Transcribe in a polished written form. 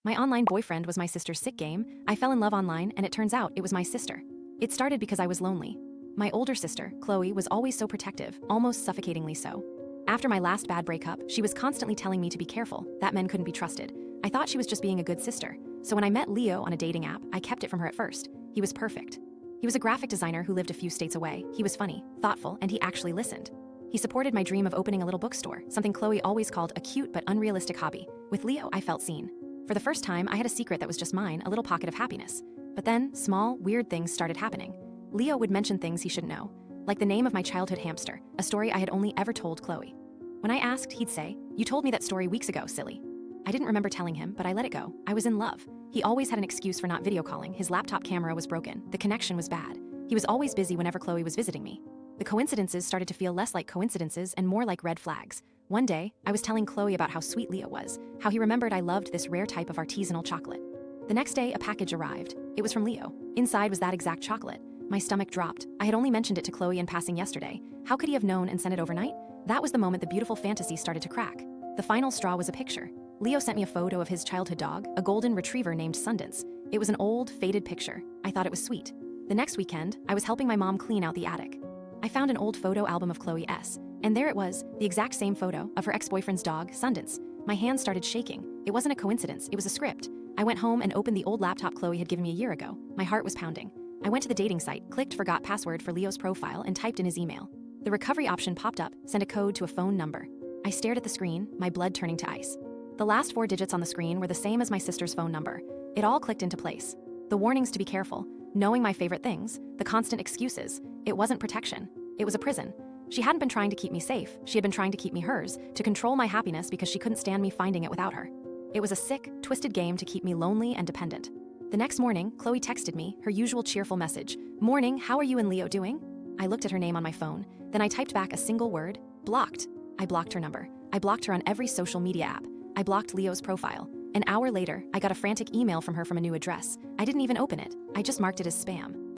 My online boyfriend was my sister's sick game. I fell in love online, and it turns out it was my sister. It started because I was lonely. My older sister, Chloe, was always so protective, almost suffocatingly so. After my last bad breakup, she was constantly telling me to be careful, that men couldn't be trusted. I thought she was just being a good sister. So when I met Leo on a dating app, I kept it from her at first. He was perfect. He was a graphic designer who lived a few states away. He was funny, thoughtful, and he actually listened. He supported my dream of opening a little bookstore, something Chloe always called a cute but unrealistic hobby. With Leo, I felt seen. For the first time, I had a secret that was just mine, a little pocket of happiness. But then, small, weird things started happening. Leo would mention things he shouldn't know, like the name of my childhood hamster, a story I had only ever told Chloe. When I asked, he'd say, "You told me that story weeks ago, silly." I didn't remember telling him, but I let it go. I was in love. He always had an excuse for not video calling. His laptop camera was broken. The connection was bad. He was always busy whenever Chloe was visiting me. The coincidences started to feel less like coincidences and more like red flags. One day, I was telling Chloe about how sweet Leo was, how he remembered I loved this rare type of artisanal chocolate. The next day, a package arrived. It was from Leo. Inside was that exact chocolate. My stomach dropped. I had only mentioned it to Chloe in passing yesterday. How could he have known and sent it overnight? That was the moment the beautiful fantasy started to crack. The final straw was a picture. Leo sent me a photo of his childhood dog, a golden retriever named Sundance. It was an old, faded picture. I thought it was sweet. The next weekend, I was helping my mom clean out the attic. I found an old photo album of Chloe S. And there it was, the exact same photo of her ex-boyfriend's dog, Sundance. My hands started shaking. It wasn't a coincidence, it was a script. I went home and opened the old laptop Chloe had given me a year ago. My heart was pounding. I went to the dating site, clicked forgot password for Leo's profile, and typed in his email. The recovery option popped up, sent a code to a phone number. I stared at the screen, my blood turning to ice. The last 4 digits on the screen were the same as my sister's phone number. It all clicked into place. The warnings to be careful, knowing my favorite things, the constant excuses. It wasn't protection. It was a prison. She hadn't been trying to keep me safe. She had been trying to keep me hers, to control my happiness because she couldn't stand me finding it without her. It was a sick, twisted game to keep me lonely and dependent. The next morning, Chloe texted me, her usual cheerful message. "Morning, how are you and Leo doing?" I looked at her name on my phone. Then I typed back a single word, blocked. I blocked her number. I blocked her on every social media app. I blocked Leo's profile. An hour later, I got a frantic email from her from a new address. I didn't even open it. I just marked it as spam.